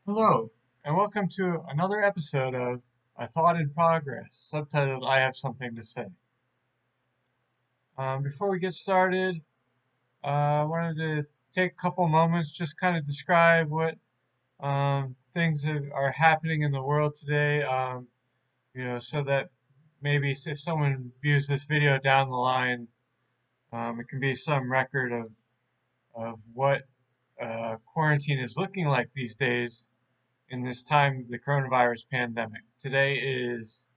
Hello, and welcome to another episode of A Thought in Progress, subtitled I Have Something to Say. Before we get started, I wanted to take a couple moments, just kind of describe what things that are happening in the world today, so that maybe if someone views this video down the line, it can be some record of what quarantine is looking like these days in this time of the coronavirus pandemic. Today is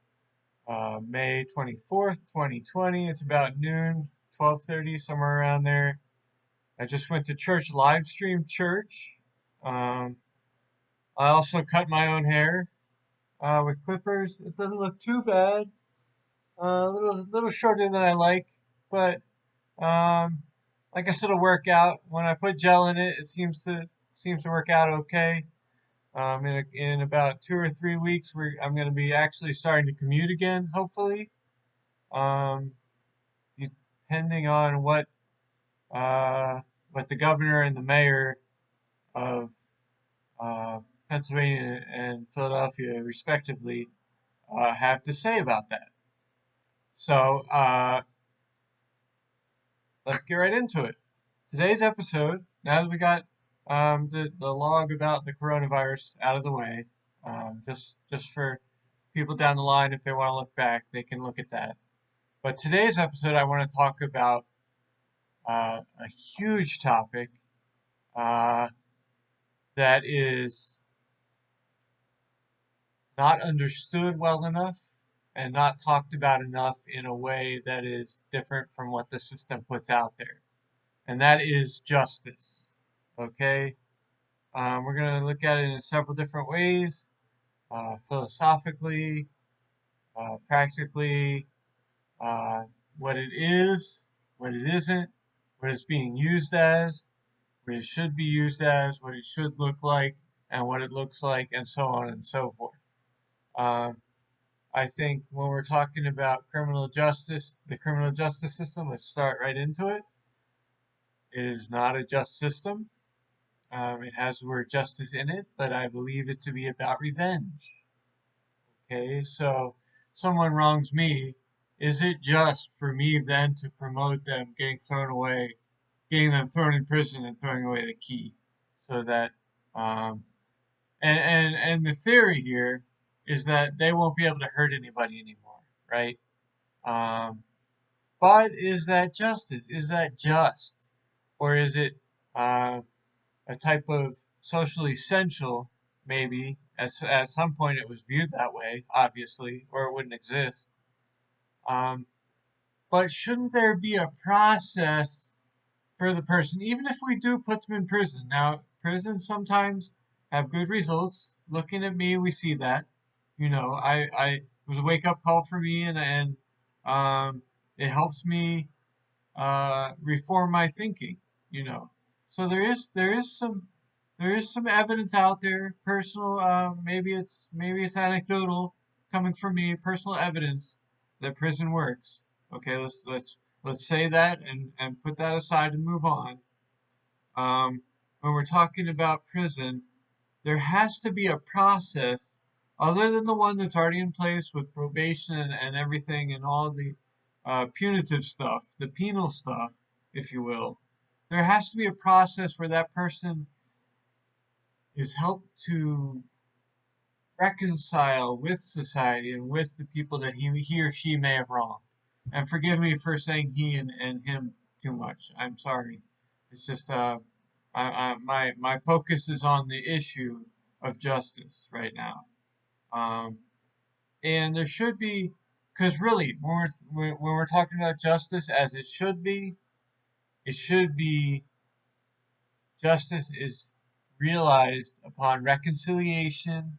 May 24th, 2020. It's about noon, 12:30, somewhere around there. I just went to church, live stream church. Um, I also cut my own hair with clippers. It doesn't look too bad. A little shorter than I like, but um, I guess it'll work out. When I put gel in it, it seems to work out okay. In about 2 or 3 weeks, I'm going to be actually starting to commute again, hopefully. Um, Depending on uh, what the governor and the mayor of uh, Pennsylvania and Philadelphia, respectively, have to say about that. So let's get right into it. Today's episode, now that we got the log about the coronavirus out of the way, just for people down the line, if they want to look back, they can look at that. But today's episode, I want to talk about a huge topic uh, that is not understood well enough and not talked about enough in a way that is different from what the system puts out there. And that is justice. Okay? We're going to look at it in several different ways, philosophically, practically, uh, what it is, what it isn't, what it's being used as, what it should be used as, what it should look like, and what it looks like, and so on and so forth. Um, I think when we're talking about criminal justice, the criminal justice system, let's start right into it. It is not a just system. It has the word justice in it, but I believe it to be about revenge. Okay, so someone wrongs me. Is it just for me then to promote them getting thrown away, getting them thrown in prison and throwing away the key, so that um, and the theory here is that they won't be able to hurt anybody anymore, right? Um, but is that justice? Is that just? Or is it uh, a type of social essential, maybe? At some point it was viewed that way, obviously, or it wouldn't exist. Um, but shouldn't there be a process for the person, even if we do put them in prison? Now, prisons sometimes have good results. Looking at me, we see that. It was a wake up call for me, and it helps me reform my thinking, you know. So there is some evidence out there, personal, maybe it's anecdotal, coming from me, personal evidence that prison works. Okay, let's say that and put that aside and move on. When we're talking about prison, there has to be a process other than the one that's already in place with probation and everything and all the punitive stuff, the penal stuff, if you will. There has to be a process where that person is helped to reconcile with society and with the people that he or she may have wronged. And forgive me for saying he and him too much. I'm sorry. It's just my focus is on the issue of justice right now. Um, and there should be, because really, when we're talking about justice as it should be justice is realized upon reconciliation,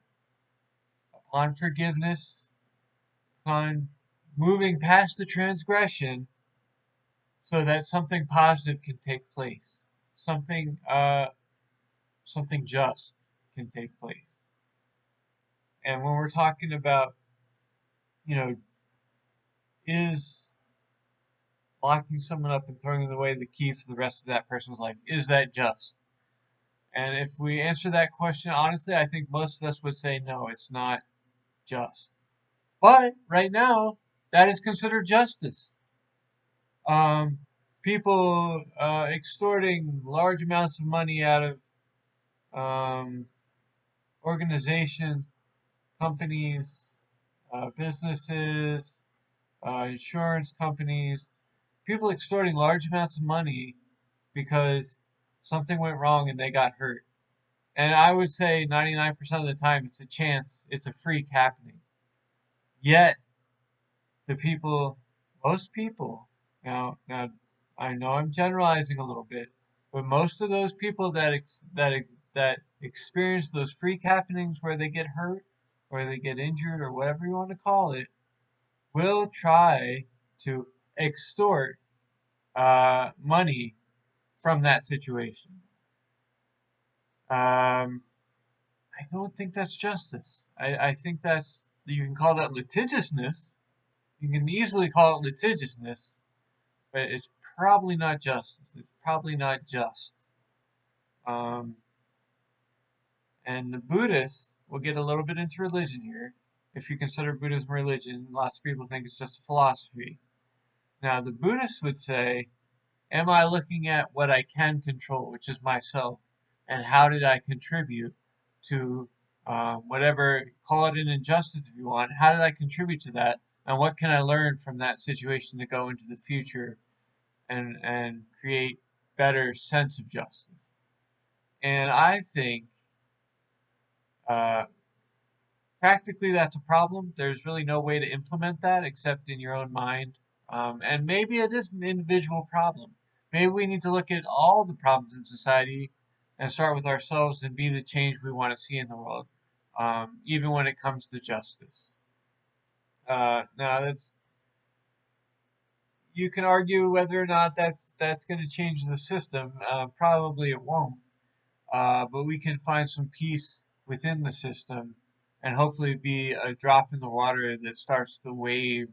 upon forgiveness, upon moving past the transgression so that something positive can take place. Something just can take place. And when we're talking about, you know, is locking someone up and throwing away the key for the rest of that person's life, is that just? And if we answer that question honestly, I think most of us would say no, it's not just. But right now, that is considered justice. Um, People extorting large amounts of money out of um, organizations, companies, businesses, insurance companies, people extorting large amounts of money because something went wrong and they got hurt. And I would say 99% of the time it's a chance, it's a freak happening. Yet the people, most people, now I know I'm generalizing a little bit, but most of those people that experience those freak happenings where they get hurt or they get injured or whatever you want to call it, will try to extort money from that situation. Um, I don't think that's justice. I think you can call that litigiousness. You can easily call it litigiousness, but it's probably not justice. It's probably not just. Um, and the Buddhists will get a little bit into religion here. If you consider Buddhism religion, lots of people think it's just a philosophy. Now, the Buddhists would say, am I looking at what I can control, which is myself, and how did I contribute to whatever, call it an injustice if you want, how did I contribute to that, and what can I learn from that situation to go into the future and create better sense of justice? And I think uh, practically that's a problem. There's really no way to implement that except in your own mind. And maybe it is an individual problem. Maybe we need to look at all the problems in society and start with ourselves and be the change we want to see in the world, even when it comes to justice. Now, you can argue whether or not that's going to change the system. Probably it won't. But we can find some peace within the system and hopefully be a drop in the water that starts the wave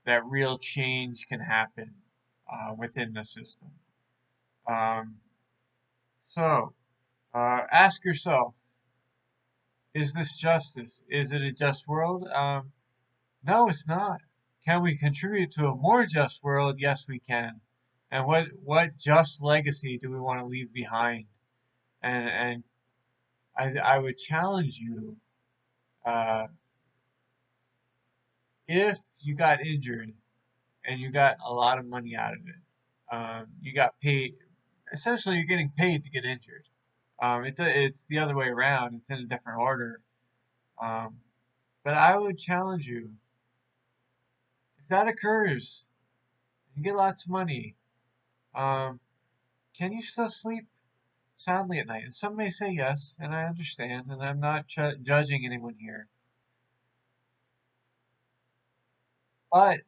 that real change can happen within the system. Um, so, ask yourself, is this justice? Is it a just world? No, it's not. Can we contribute to a more just world? Yes, we can. And what just legacy do we want to leave behind? And I would challenge you, uh, if you got injured and you got a lot of money out of it, you got paid. Essentially, you're getting paid to get injured. It's the other way around. It's in a different order. Um, but I would challenge you, if that occurs, you get lots of money. Um, can you still sleep soundly at night? And some may say yes, and I understand, and I'm not judging anyone here. But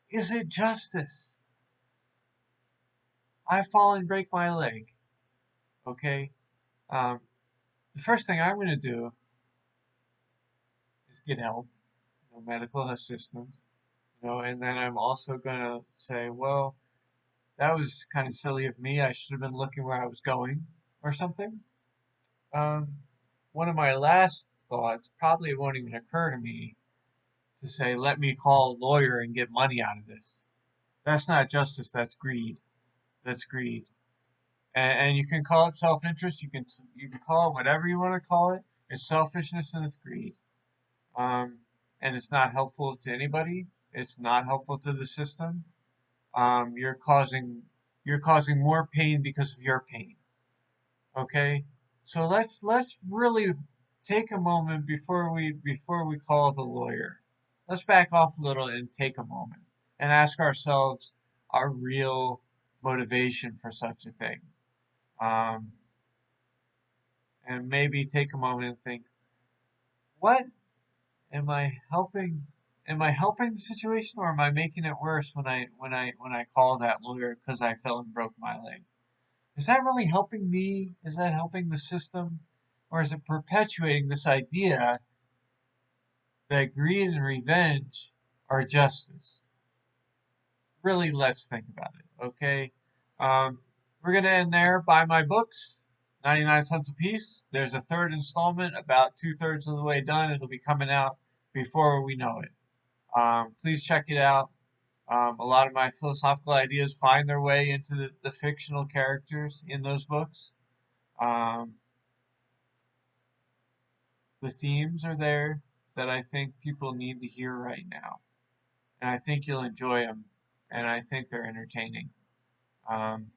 is it justice? I fall and break my leg. Okay. Um, the first thing I'm going to do is get help, medical assistance, and then I'm also going to say, well, that was kind of silly of me. I should have been looking where I was going or something. Um, One of my last thoughts probably won't even occur to me to say, let me call a lawyer and get money out of this. That's not justice. That's greed. That's greed. And you can call it self-interest. You can call it whatever you want to call it. It's selfishness and it's greed. Um, and it's not helpful to anybody. It's not helpful to the system. Um, you're causing you're causing more pain because of your pain. Okay, so let's really take a moment before we call the lawyer. Let's back off a little and take a moment and ask ourselves our real motivation for such a thing. Um, and maybe take a moment and think, what am I helping? Am I helping the situation, or am I making it worse when I call that lawyer because I fell and broke my leg? Is that really helping me? Is that helping the system, or is it perpetuating this idea that greed and revenge are justice? Really, let's think about it. Okay, um, we're gonna end there. Buy my books. 99 Cents Apiece. There's a third installment about two-thirds of the way done. It'll be coming out before we know it. Please check it out. A lot of my philosophical ideas find their way into the fictional characters in those books. Um, the themes are there that I think people need to hear right now. And I think you'll enjoy them. And I think they're entertaining. Um,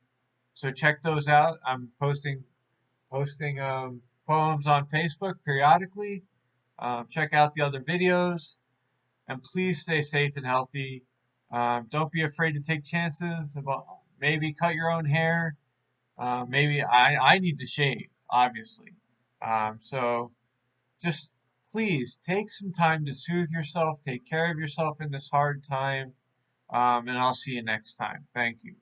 so check those out. I'm posting poems on Facebook periodically. Check out the other videos, and please stay safe and healthy. Don't be afraid to take chances. About maybe cut your own hair. Maybe I need to shave, obviously. So just please take some time to soothe yourself, take care of yourself in this hard time, and I'll see you next time. Thank you.